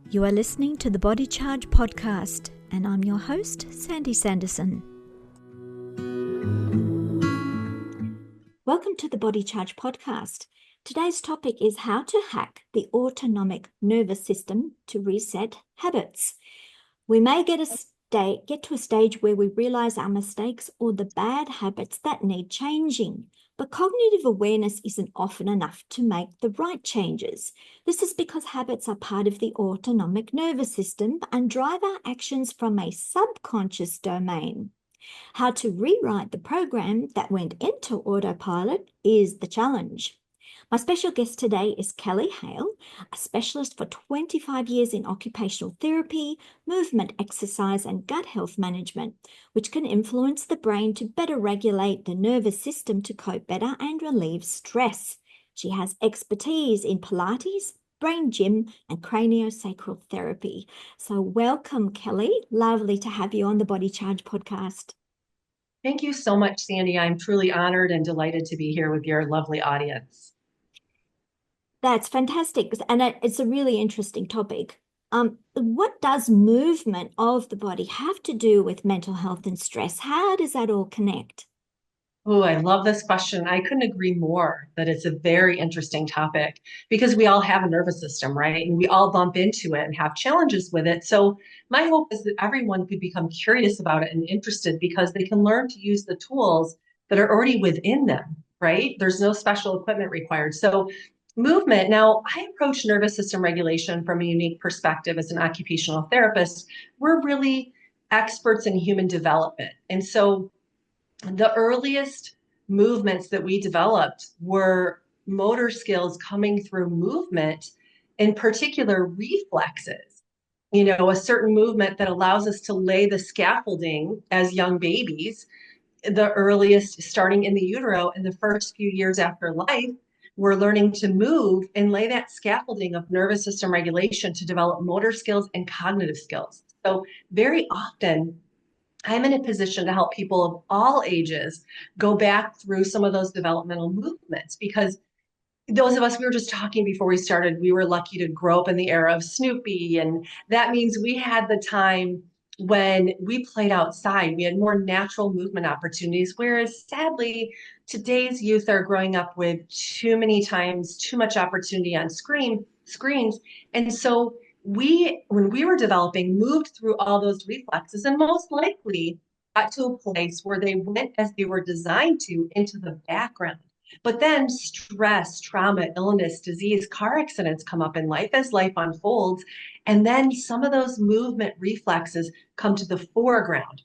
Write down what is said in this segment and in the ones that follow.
You are listening to the Body Charge podcast, and I'm your host, Sandy Sanderson. Welcome to the Body Charge podcast. Today's topic is how to hack the autonomic nervous system to reset habits. We may get to a stage where we realize our mistakes or the bad habits that need changing. But cognitive awareness isn't often enough to make the right changes. This is because habits are part of the autonomic nervous system and drive our actions from a subconscious domain. How to rewrite the program that went into autopilot is the challenge. My special guest today is Kelly Hale, a specialist for 25 years in occupational therapy, movement exercise, and gut health management, which can influence the brain to better regulate the nervous system to cope better and relieve stress. She has expertise in Pilates, brain gym, and craniosacral therapy. So welcome, Kelly. Lovely to have you on the Body Charge podcast. Thank you so much, Sandy. I'm truly honored and delighted to be here with your lovely audience. That's fantastic. And it's a really interesting topic. What does movement of the body have to do with mental health and stress? How does that all connect? Oh, I love this question. I couldn't agree more that it's a very interesting topic because we all have a nervous system, right? And we all bump into it and have challenges with it. So my hope is that everyone could become curious about it and interested because they can learn to use the tools that are already within them, right? There's no special equipment required. So movement. Now, I approach nervous system regulation from a unique perspective as an occupational therapist. We're really experts in human development. And so the earliest movements that we developed were motor skills coming through movement, in particular reflexes. A certain movement that allows us to lay the scaffolding as young babies, the earliest starting in the utero in the first few years after life. We're learning to move and lay that scaffolding of nervous system regulation to develop motor skills and cognitive skills. So very often, I'm in a position to help people of all ages go back through some of those developmental movements because those of us, we were just talking before we started, we were lucky to grow up in the era of Snoopy. And that means we had the time when we played outside. We had more natural movement opportunities, whereas sadly, today's youth are growing up with too many times, too much opportunity on screens. And so when we were developing, moved through all those reflexes and most likely got to a place where they went as they were designed to into the background. But then stress, trauma, illness, disease, car accidents come up in life as life unfolds. And then some of those movement reflexes come to the foreground,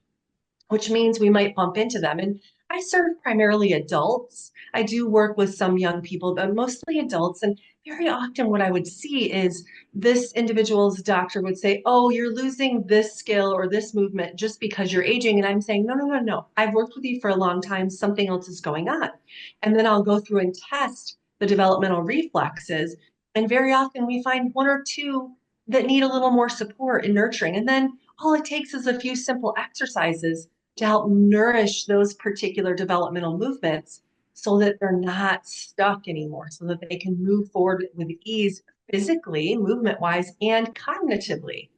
which means we might bump into them. And I serve primarily adults. I do work with some young people, but mostly adults. And very often what I would see is this individual's doctor would say, oh, you're losing this skill or this movement just because you're aging. And I'm saying, no. I've worked with you for a long time. Something else is going on. And then I'll go through and test the developmental reflexes. And very often we find one or two that need a little more support and nurturing. And then all it takes is a few simple exercises to help nourish those particular developmental movements so that they're not stuck anymore, so that they can move forward with ease physically, movement-wise, and cognitively.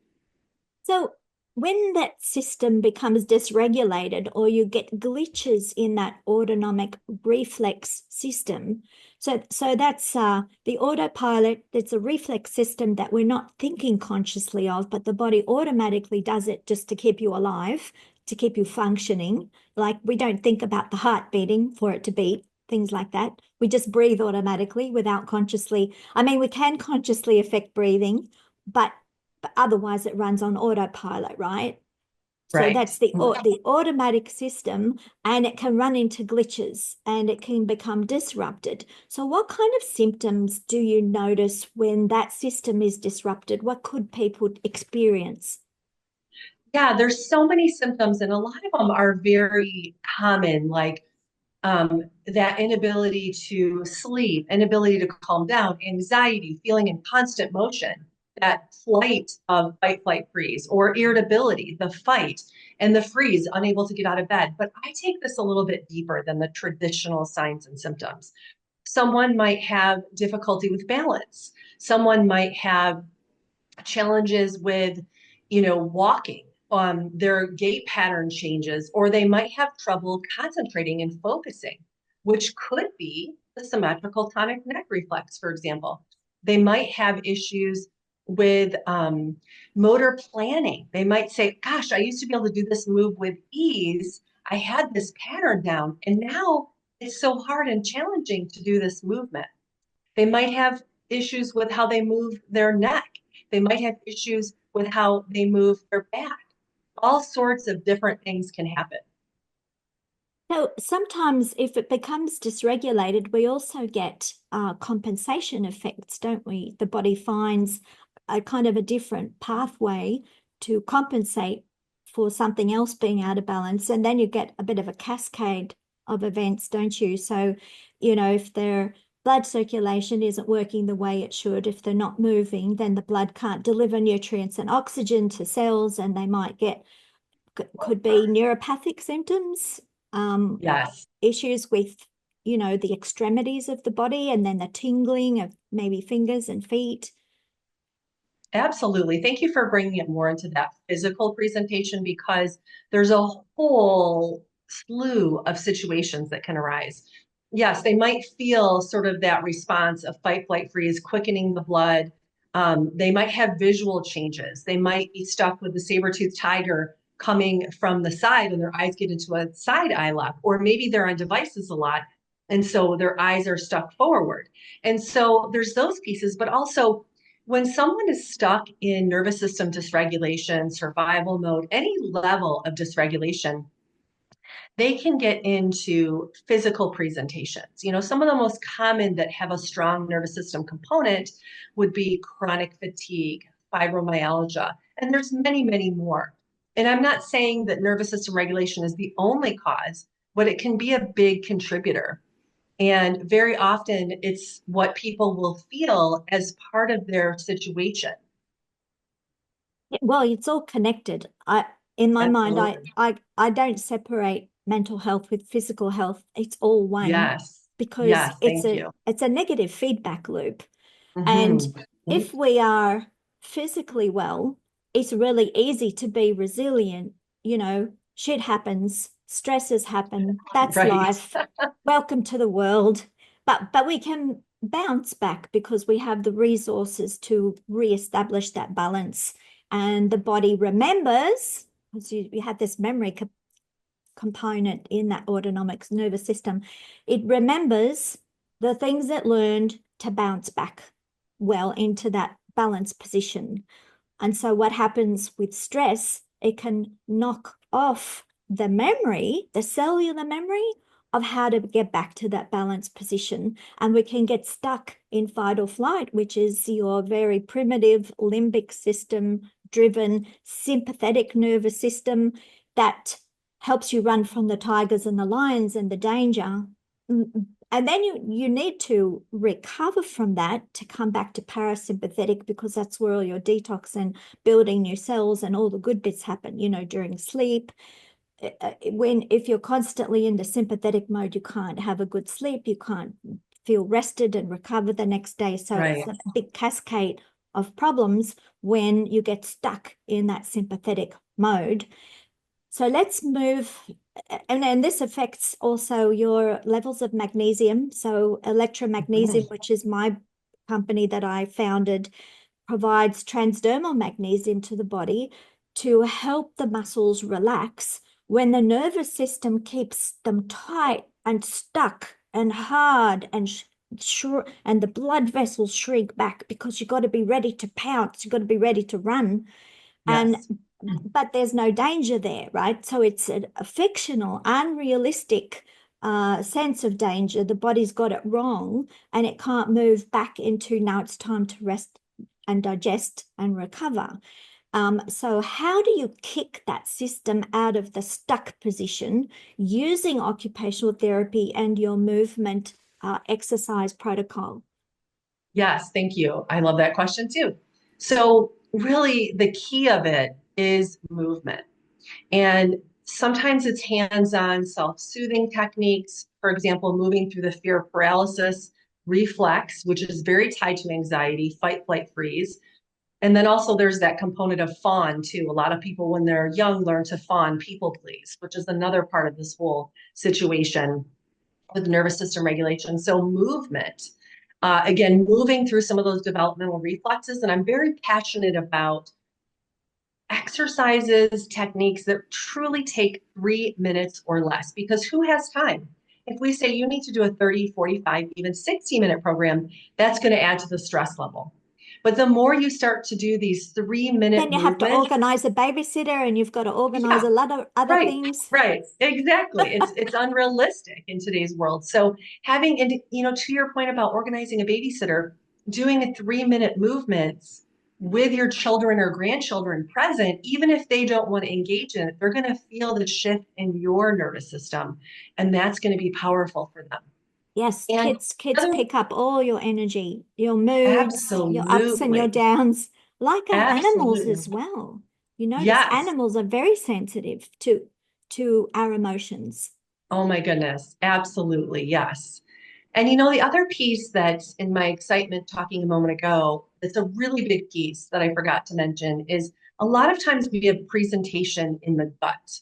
So when that system becomes dysregulated or you get glitches in that autonomic reflex system, so that's the autopilot, that's a reflex system that we're not thinking consciously of, but the body automatically does it just to keep you alive, to keep you functioning. Like we don't think about the heart beating for it to beat, things like that. We just breathe automatically without consciously. I mean, we can consciously affect breathing, but otherwise it runs on autopilot, right? So Right. that's the automatic system, and it can run into glitches and it can become disrupted. So what kind of symptoms do you notice when that system is disrupted? What could people experience? Yeah, there's so many symptoms, and a lot of them are very common, like that inability to sleep, inability to calm down, anxiety, feeling in constant motion, that flight of fight, flight, freeze, or irritability, the fight and the freeze, unable to get out of bed. But I take this a little bit deeper than the traditional signs and symptoms. Someone might have difficulty with balance. Someone might have challenges with, walking. Their gait pattern changes, or they might have trouble concentrating and focusing, which could be the symmetrical tonic neck reflex, for example. They might have issues with motor planning. They might say, gosh, I used to be able to do this move with ease. I had this pattern down, and now it's so hard and challenging to do this movement. They might have issues with how they move their neck. They might have issues with how they move their back. All sorts of different things can happen. So sometimes if it becomes dysregulated, we also get compensation effects, don't we? The body finds a kind of a different pathway to compensate for something else being out of balance. And then you get a bit of a cascade of events, don't you? So, if their blood circulation isn't working the way it should, if they're not moving, then the blood can't deliver nutrients and oxygen to cells, and they might get, could be neuropathic symptoms, Yes, issues with, the extremities of the body, and then the tingling of maybe fingers and feet. absolutely. Thank you for bringing it more into that physical presentation, because there's a whole slew of situations that can arise. Yes, they might feel sort of that response of fight, flight, freeze, quickening the blood. They might have visual changes. They might be stuck with the saber-toothed tiger coming from the side and their eyes get into a side eye lock, or maybe they're on devices a lot. And so their eyes are stuck forward. And so there's those pieces, but also when someone is stuck in nervous system dysregulation, survival mode, any level of dysregulation, they can get into physical presentations. Some of the most common that have a strong nervous system component would be chronic fatigue, fibromyalgia, and there's many, many more. And I'm not saying that nervous system regulation is the only cause, but it can be a big contributor. And very often it's what people will feel as part of their situation. Well, it's all connected. In my mind, I, Absolutely. I, I don't separate mental health with physical health. It's all one, Yes. because Yes. it's Thank a you. it's a negative feedback loop. And Hmm. if we are physically well, it's really easy to be resilient. Shit happens, stresses happen. That's Right. life. Welcome to the world. But we can bounce back because we have the resources to reestablish that balance. And the body remembers, because you have this memory component in that autonomic nervous system. It remembers the things it learned to bounce back well into that balanced position. And so what happens with stress, it can knock off the memory, the cellular memory of how to get back to that balanced position. And we can get stuck in fight or flight, which is your very primitive limbic system driven sympathetic nervous system that helps you run from the tigers and the lions and the danger. And then you need to recover from that to come back to parasympathetic, because that's where all your detox and building new cells and all the good bits happen, during sleep. If you're constantly in the sympathetic mode, you can't have a good sleep, you can't feel rested and recover the next day. So it's Right. a big cascade of problems when you get stuck in that sympathetic mode. So let's move, and then this affects also your levels of magnesium. So Elektra Magnesium, Mhm. which is my company that I founded, provides transdermal magnesium to the body to help the muscles relax when the nervous system keeps them tight and stuck and hard and sure, and the blood vessels shrink back because you've got to be ready to pounce, you've got to be ready to run. And Yes. but there's no danger there, right? So it's a fictional, unrealistic sense of danger. The body's got it wrong and it can't move back into now it's time to rest and digest and recover. So how do you kick that system out of the stuck position using occupational therapy and your movement exercise protocol? Yes. Thank you. I love that question too. So, really, the key of it is movement. And sometimes it's hands-on self-soothing techniques. For example, moving through the fear paralysis reflex, which is very tied to anxiety, fight, flight, freeze. And then also there's that component of fawn too. A lot of people when they're young learn to fawn, people please, which is another part of this whole situation with nervous system regulation. So movement, again, moving through some of those developmental reflexes. And I'm very passionate about exercises, techniques that truly take 3 minutes or less, because who has time? If we say you need to do a 30, 45, even 60-minute program, that's going to add to the stress level. But the more you start to do these 3 minute Then you have to movements, organize a babysitter and you've got to organize yeah, a lot of other right, things. right, exactly. It's unrealistic in today's world. So having, and to your point about organizing a babysitter, doing a 3 minute movements with your children or grandchildren present, even if they don't want to engage in it, they're going to feel the shift in your nervous system, and that's going to be powerful for them. Yes, And kids other, pick up all your energy, your moods, your ups and your absolutely, downs, like our animals absolutely, as well. You notice yes. animals are very sensitive to our emotions. Oh my goodness, absolutely, yes. And the other piece that's in my excitement talking a moment ago, that's a really big piece that I forgot to mention is a lot of times we have presentation in the gut.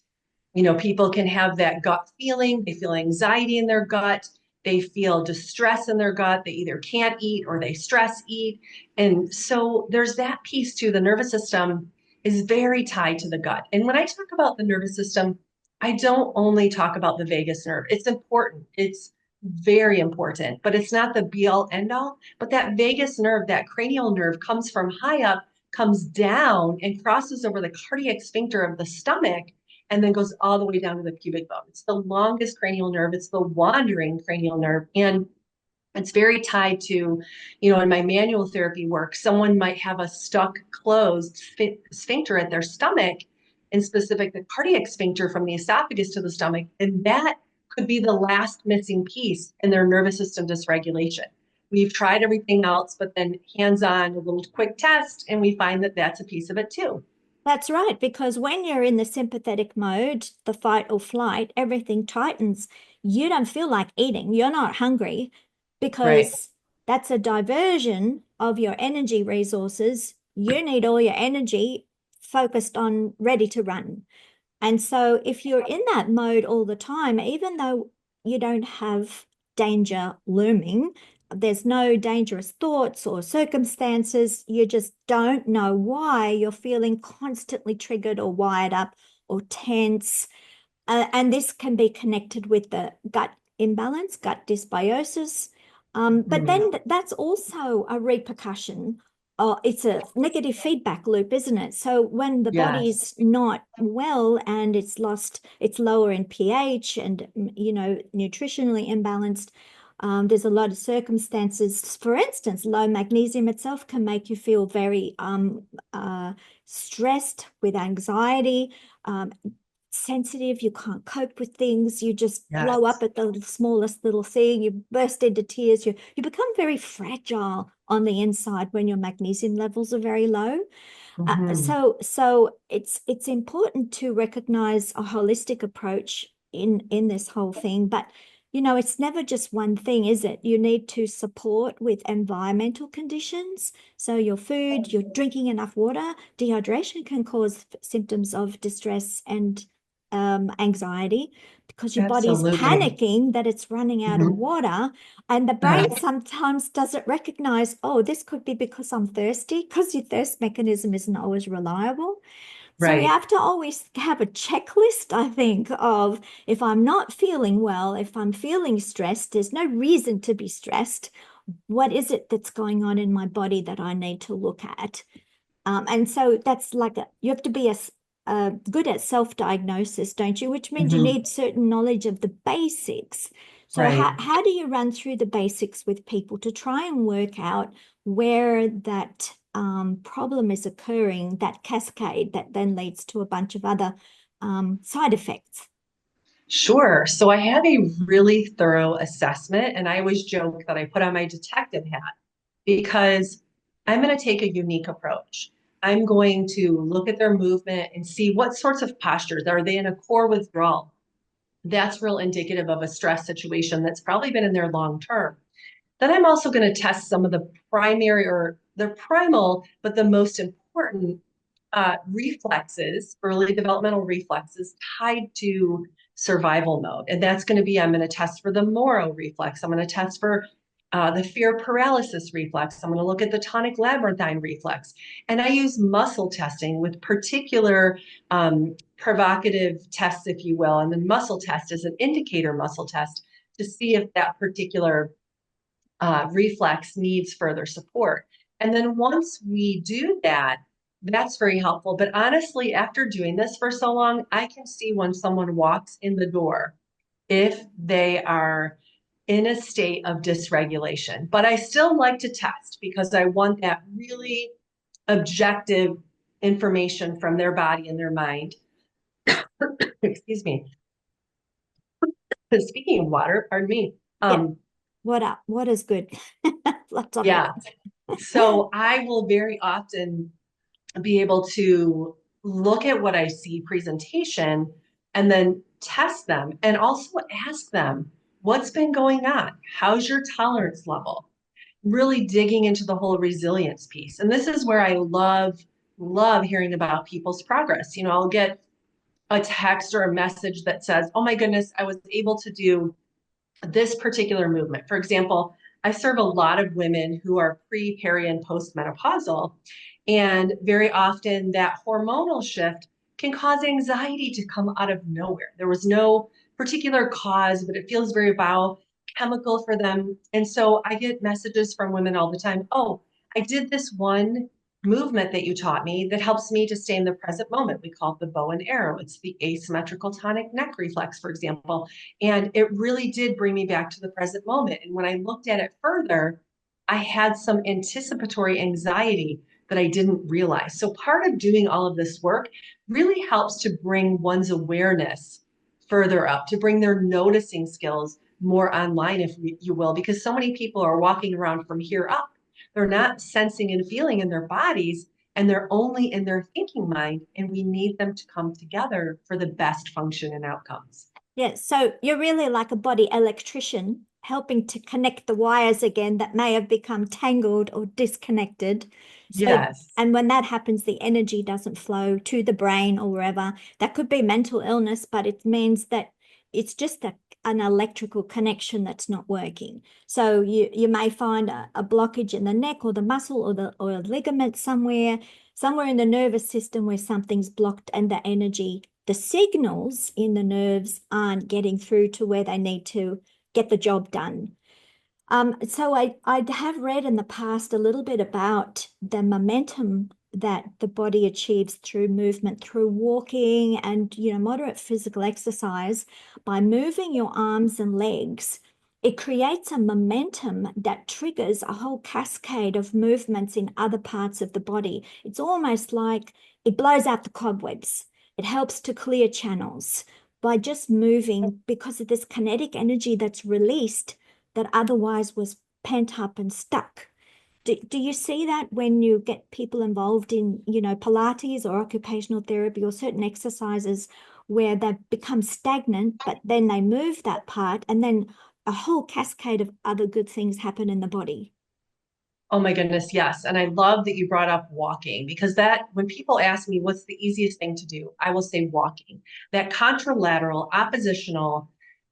People can have that gut feeling, they feel anxiety in their gut, they feel distress in their gut, they either can't eat or they stress eat. And so there's that piece too. The nervous system is very tied to the gut. And when I talk about the nervous system, I don't only talk about the vagus nerve. It's important. It's very important, but it's not the be all end all. But that vagus nerve, that cranial nerve comes from high up, comes down and crosses over the cardiac sphincter of the stomach and then goes all the way down to the pubic bone. It's the longest cranial nerve. It's the wandering cranial nerve. And it's very tied to, in my manual therapy work, someone might have a stuck closed sphincter at their stomach, in specific the cardiac sphincter from the esophagus to the stomach. And that could be the last missing piece in their nervous system dysregulation. We've tried everything else, but then hands on, a little quick test, and we find that that's a piece of it too. That's right, because when you're in the sympathetic mode, the fight or flight, everything tightens. You don't feel like eating. You're not hungry Right. because that's a diversion of your energy resources. You need all your energy focused on ready to run. And so if you're in that mode all the time, even though you don't have danger looming, there's no dangerous thoughts or circumstances, you just don't know why you're feeling constantly triggered or wired up or tense. And this can be connected with the gut imbalance, gut dysbiosis. But Mhm. then that's also a repercussion. It's a negative feedback loop, isn't it? So when the Yes. body's not well and it's lower in pH and, nutritionally imbalanced, there's a lot of circumstances. For instance, low magnesium itself can make you feel very stressed with anxiety. Um, Sensitive, you can't cope with things, you just blow up Yes. at the smallest little thing, you burst into tears, you become very fragile on the inside when your magnesium levels are very low. Mhm. So it's important to recognize a holistic approach in this whole thing, but it's never just one thing, is it? You need to support with environmental conditions. So your food, you're drinking enough water. Dehydration can cause symptoms of distress and anxiety because your body's Absolutely. panicking that it's running out of Mhm. water. And the brain Uh-huh. sometimes doesn't recognize, oh, this could be because I'm thirsty, because your thirst mechanism isn't always reliable. So we Right. have to always have a checklist, I think, of if I'm not feeling well, if I'm feeling stressed, there's no reason to be stressed. What is it that's going on in my body that I need to look at? And so that's like you have to be good at self-diagnosis, don't you? Which means you Mhm. need certain knowledge of the basics. So Right. how do you run through the basics with people to try and work out where that problem is occurring, that cascade that then leads to a bunch of other side effects? Sure. So I have a really thorough assessment, and I always joke that I put on my detective hat because I'm going to take a unique approach. I'm going to look at their movement and see what sorts of postures are they in a core withdrawal. That's real indicative of a stress situation that's probably been in there long term. Then I'm also going to test some of the primary or the primal, but the most important reflexes, early developmental reflexes tied to survival mode. And that's going to be, I'm going to test for the Moro reflex. I'm going to test for the fear paralysis reflex. I'm going to look at the tonic labyrinthine reflex. And I use muscle testing with particular provocative tests, if you will. And the muscle test is an indicator muscle test to see if that particular reflex needs further support. And then once we do that, that's very helpful. But honestly, after doing this for so long, I can see when someone walks in the door if they are in a state of dysregulation. But I still like to test because I want that really objective information from their body and their mind. Excuse me. Speaking of water, pardon me. Yeah. What is good? Lots of it. Yeah. So I will very often be able to look at what I see presentation and then test them and also ask them, what's been going on? How's your tolerance level? Really digging into the whole resilience piece. And this is where I love hearing about people's progress. You know, I'll get a text or a message that says, oh my goodness, I was able to do this particular movement. For example, I serve a lot of women who are pre, peri, and postmenopausal. And very often that hormonal shift can cause anxiety to come out of nowhere. There was no particular cause, but it feels very biochemical for them. And so I get messages from women all the time. Oh, I did this one movement that you taught me that helps me to stay in the present moment. We call it the bow and arrow. It's the asymmetrical tonic neck reflex, for example. And it really did bring me back to the present moment. And when I looked at it further, I had some anticipatory anxiety that I didn't realize. So part of doing all of this work really helps to bring one's awareness further up, to bring their noticing skills more online, if you will, because so many people are walking around from here up. They're not sensing and feeling in their bodies, and they're only in their thinking mind, and we need them to come together for the best function and outcomes. Yeah, so you're really like a body electrician, helping to connect the wires again that may have become tangled or disconnected. So, Yes. and when that happens, the energy doesn't flow to the brain or wherever. That could be mental illness, but it means that it's just an electrical connection that's not working. So you may find a blockage in the neck or the muscle or a ligament somewhere in the nervous system where something's blocked and the energy, the signals in the nerves aren't getting through to where they need to get the job done. So I have read in the past a little bit about the momentum that the body achieves through movement, through walking and, moderate physical exercise. By moving your arms and legs, it creates a momentum that triggers a whole cascade of movements in other parts of the body. It's almost like it blows out the cobwebs. It helps to clear channels by just moving because of this kinetic energy that's released that otherwise was pent up and stuck. Do you see that when you get people involved in, Pilates or occupational therapy or certain exercises where they become stagnant, but then they move that part and then a whole cascade of other good things happen in the body? Oh my goodness, yes. And I love that you brought up walking because that when people ask me what's the easiest thing to do, I will say walking. That contralateral, oppositional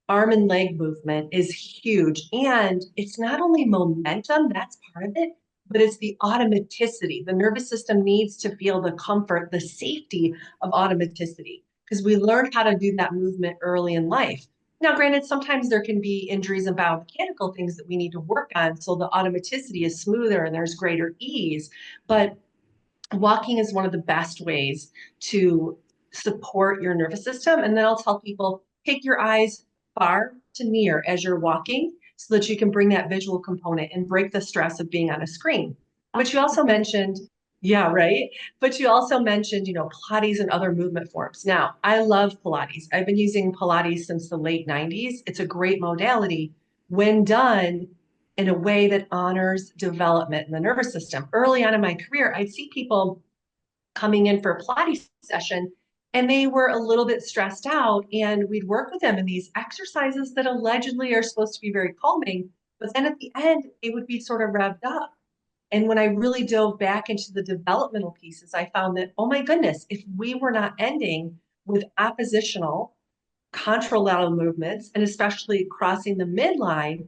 arm and leg movement is huge. And it's not only momentum, that's part of it, but it's the automaticity. The nervous system needs to feel the comfort, the safety of automaticity because we learn how to do that movement early in life. Now, granted, sometimes there can be injuries and biomechanical things that we need to work on so the automaticity is smoother and there's greater ease. But walking is one of the best ways to support your nervous system. And then I'll tell people take your eyes far to near as you're walking so that you can bring that visual component and break the stress of being on a screen. But you also mentioned, yeah, right. But you also mentioned, Pilates and other movement forms. Now, I love Pilates. I've been using Pilates since the late 90s. It's a great modality when done in a way that honors development in the nervous system. Early on in my career, I'd see people coming in for a Pilates session and they were a little bit stressed out. And we'd work with them in these exercises that allegedly are supposed to be very calming. But then at the end, they would be sort of revved up. And when I really dove back into the developmental pieces, I found that, oh my goodness, if we were not ending with oppositional contralateral movements, and especially crossing the midline,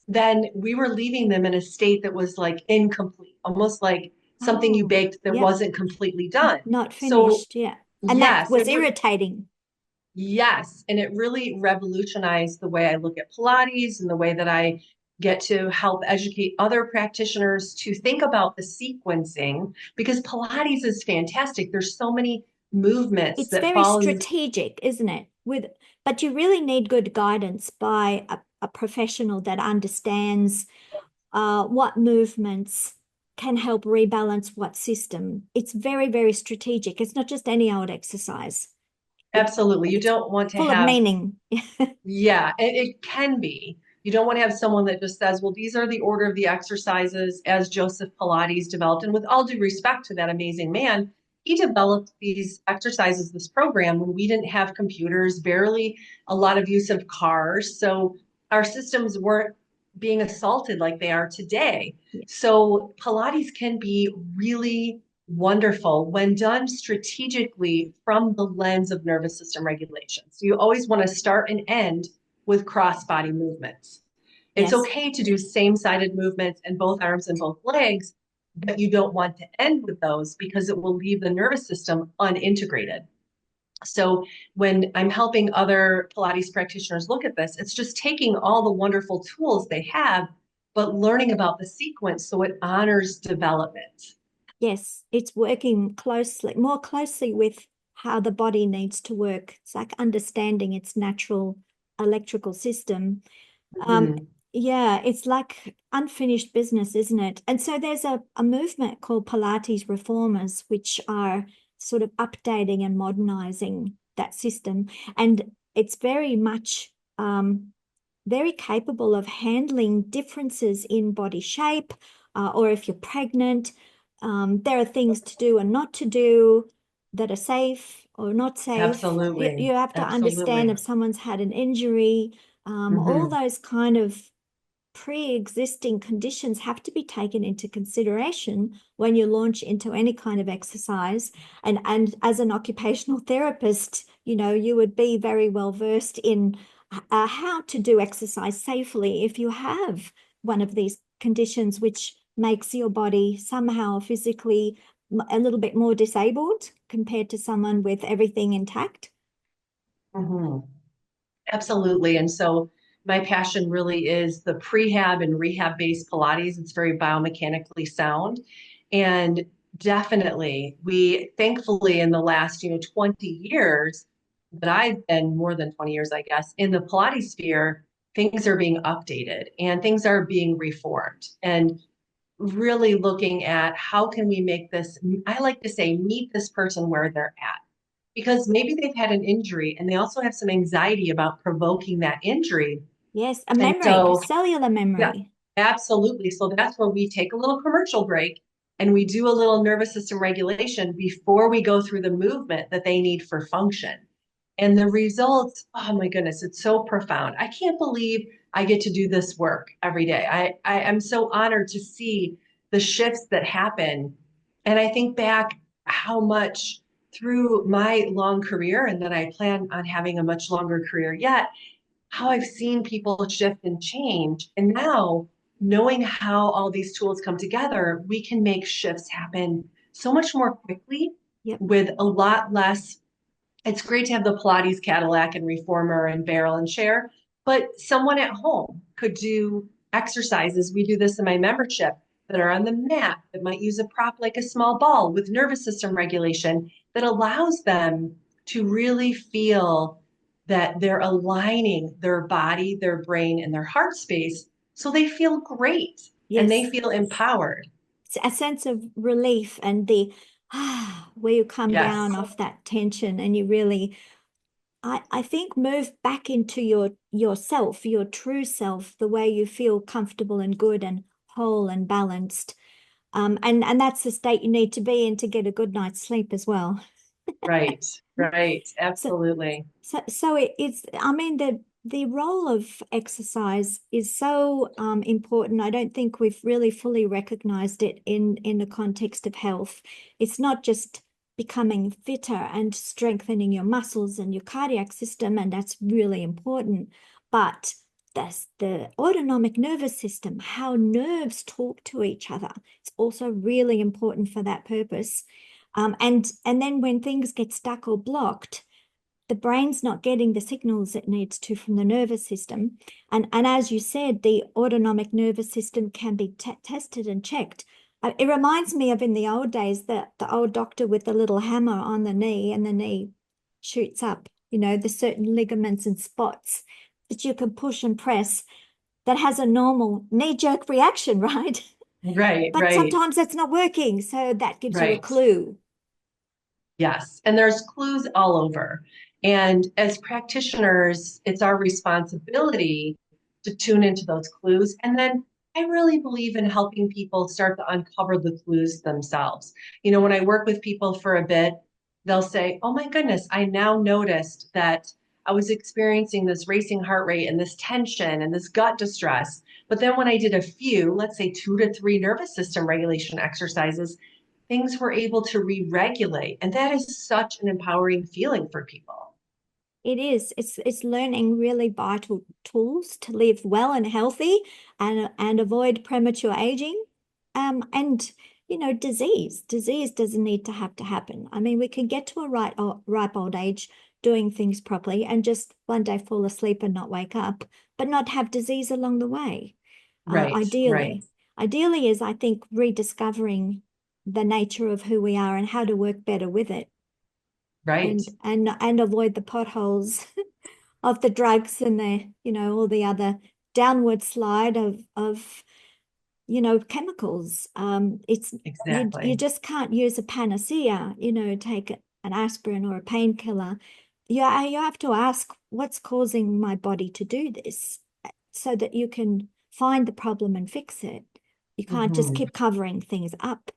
then we were leaving them in a state that was like incomplete, almost like something you Oh, baked that yep. wasn't completely done. Not So finished. Yeah. And that yes, was irritating. yes, and it really revolutionized the way I look at Pilates and the way that I get to help educate other practitioners to think about the sequencing because Pilates is fantastic. There's so many movements It's that very fall in this. strategic, isn't it? But you really need good guidance by a professional that understands what movements can help rebalance what system. It's very, very strategic. It's not just any old exercise. It, Absolutely. You it's don't want to full of have, meaning. yeah, it can be. You don't want to have someone that just says, well, these are the order of the exercises as Joseph Pilates developed. And with all due respect to that amazing man, he developed these exercises, this program, when we didn't have computers, barely a lot of use of cars. So our systems weren't being assaulted like they are today. Yeah. So Pilates can be really wonderful when done strategically from the lens of nervous system regulation. So you always want to start and end with cross body movements. It's Yes. okay to do same sided movements in both arms and both legs, but you don't want to end with those because it will leave the nervous system unintegrated. So when I'm helping other Pilates practitioners look at this, it's just taking all the wonderful tools they have, but learning about the sequence so it honors development. Yes, it's working closely, more closely with how the body needs to work. It's like understanding its natural electrical system. Um, Mhm. yeah, it's like unfinished business, isn't it? And so there's a movement called Pilates reformers, which are sort of updating and modernizing that system. And it's very much very capable of handling differences in body shape, or if you're pregnant, there are things to do and not to do that are safe or not safe. Absolutely. You have to understand Absolutely. if someone's had an injury, all Hmm. those kind of pre-existing conditions have to be taken into consideration when you launch into any kind of exercise. And as an occupational therapist, you would be very well versed in how to do exercise safely if you have one of these conditions which makes your body somehow physically a little bit more disabled compared to someone with everything intact. Hmm. Absolutely. And so my passion really is the prehab and rehab based Pilates. It's very biomechanically sound. And definitely, we thankfully in the last, 20 years that I've been more than 20 years, I guess, in the Pilates sphere, things are being updated and things are being reformed. And really looking at how can we make this, I like to say, meet this person where they're at because maybe they've had an injury and they also have some anxiety about provoking that injury. Yes, a And memory, a so, cellular yeah, memory. absolutely. So that's where we take a little commercial break and we do a little nervous system regulation before we go through the movement that they need for function. And the results, oh my goodness, it's so profound. I can't believe I get to do this work every day. I am so honored to see the shifts that happen. And I think back how much through my long career, and that I plan on having a much longer career yet, how I've seen people shift and change. And now, knowing how all these tools come together, we can make shifts happen so much more quickly Yep. with a lot less. It's great to have the Pilates Cadillac and Reformer and Barrel and Share, but someone at home could do exercises. We do this in my membership that are on the mat that might use a prop like a small ball with nervous system regulation that allows them to really feel that they're aligning their body, their brain, and their heart space so they feel great and they Yes. feel empowered. It's a sense of relief and the where you come down Yes, off that tension and you really I think move back into yourself, your true self, the way you feel comfortable and good and whole and balanced. And that's the state you need to be in to get a good night's sleep as well. right, right, So absolutely. so it's I mean the role of exercise is so important. I don't think we've really fully recognized it in the context of health. It's not just becoming fitter and strengthening your muscles and your cardiac system, and that's really important. But that's the autonomic nervous system, how nerves talk to each other. It's also really important for that purpose. And then when things get stuck or blocked, the brain's not getting the signals it needs to from the nervous system. And as you said, the autonomic nervous system can be tested and checked. It reminds me of in the old days that the old doctor with the little hammer on the knee and the knee shoots up, the certain ligaments and spots that you can push and press that has a normal knee-jerk reaction, right? Right, But right, sometimes that's not working. So that gives you a right. clue. Yes. And there's clues all over. And as practitioners, it's our responsibility to tune into those clues. And then I really believe in helping people start to uncover the clues themselves. When I work with people for a bit, they'll say, "Oh my goodness, I now noticed that I was experiencing this racing heart rate and this tension and this gut distress. But then when I did a few, let's say 2 to 3 nervous system regulation exercises, things were able to re-regulate." And that is such an empowering feeling for people. It is. It's learning really vital tools to live well and healthy and avoid premature aging. And disease. Disease doesn't need to have to happen. I mean, we can get to a ripe old age doing things properly and just one day fall asleep and not wake up, but not have disease along the way. Right, right, Ideally. Ideally is, I think, rediscovering the nature of who we are and how to work better with it right. and avoid the potholes of the drugs and the all the other downward slide of chemicals. It's you Exactly. just can't use a panacea, take an aspirin or a painkiller. You have to ask what's causing my body to do this so that you can find the problem and fix it. You can't just Mhm. keep covering things up.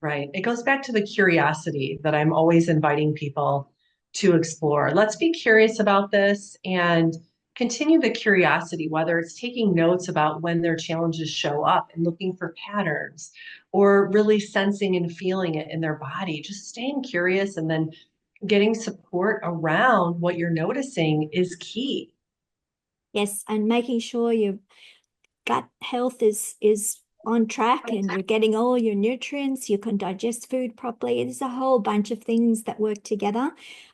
Right. It goes back to the curiosity that I'm always inviting people to explore. Let's be curious about this and continue the curiosity, whether it's taking notes about when their challenges show up and looking for patterns, or really sensing and feeling it in their body. Just staying curious and then getting support around what you're noticing is key. Yes, and making sure your gut health is on track and you're getting all your nutrients, you can digest food properly. There's a whole bunch of things that work together.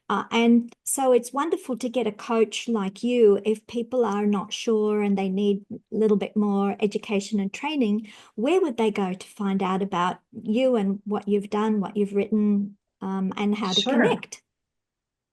And so it's wonderful to get a coach like you if people are not sure and they need a little bit more education and training. Where would they go to find out about you and what you've done, what you've written, and how to Sure. connect?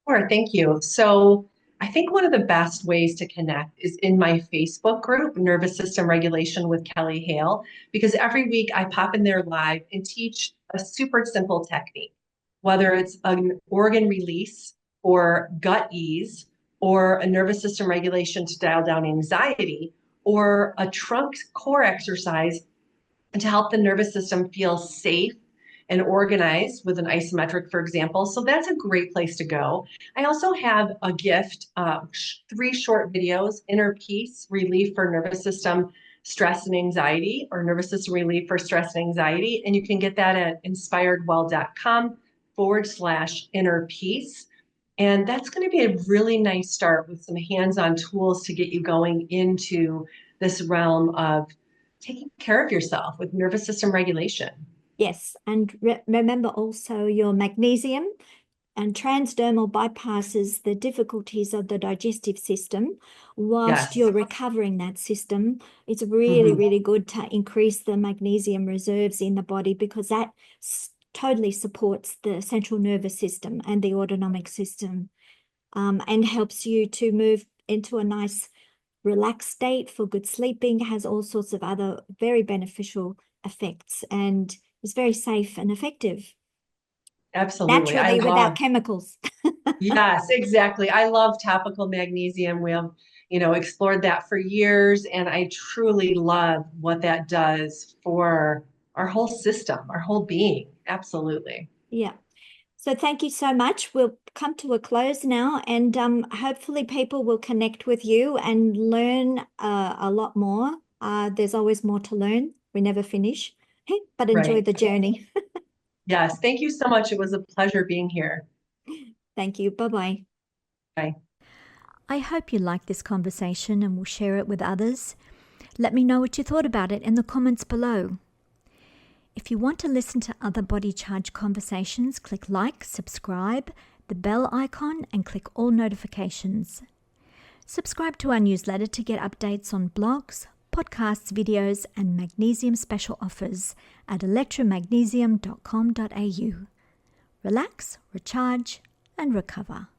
Sure, thank you. So I think one of the best ways to connect is in my Facebook group, Nervous System Regulation with Kelly Hale, because every week I pop in there live and teach a super simple technique, whether it's an organ release or gut ease, or a nervous system regulation to dial down anxiety, or a trunk core exercise and to help the nervous system feel safe and organized with an isometric, for example. So that's a great place to go. I also have a gift, 3 short videos, Inner Peace, Relief for Nervous System Stress and Anxiety, or Nervous System Relief for Stress and Anxiety. And you can get that at inspiredwell.com/inner peace. And that's going to be a really nice start with some hands-on tools to get you going into this realm of taking care of yourself with nervous system regulation. Yes, and remember also your magnesium and transdermal bypasses the difficulties of the digestive system whilst Yes. you're recovering that system. It's really, Mhm. really good to increase the magnesium reserves in the body because that totally supports the central nervous system and the autonomic system, and helps you to move into a nice relaxed state for good sleeping, has all sorts of other very beneficial effects, and is very safe and effective Absolutely. I naturally without love, chemicals. yes, exactly. I love topical magnesium. We have, explored that for years, and I truly love what that does for our whole system, our whole being. Absolutely. Yeah. So thank you so much. We'll come to a close now, and hopefully people will connect with you and learn a lot more. There's always more to learn. We never finish, but enjoy Right. the journey. Yes. Thank you so much. It was a pleasure being here. Thank you. Bye-bye. Bye. I hope you liked this conversation and will share it with others. Let me know what you thought about it in the comments below. If you want to listen to other Body Charge conversations, click like, subscribe, the bell icon, and click all notifications. Subscribe to our newsletter to get updates on blogs, podcasts, videos, and Magnesium special offers at electromagnesium.com.au. Relax, recharge, and recover.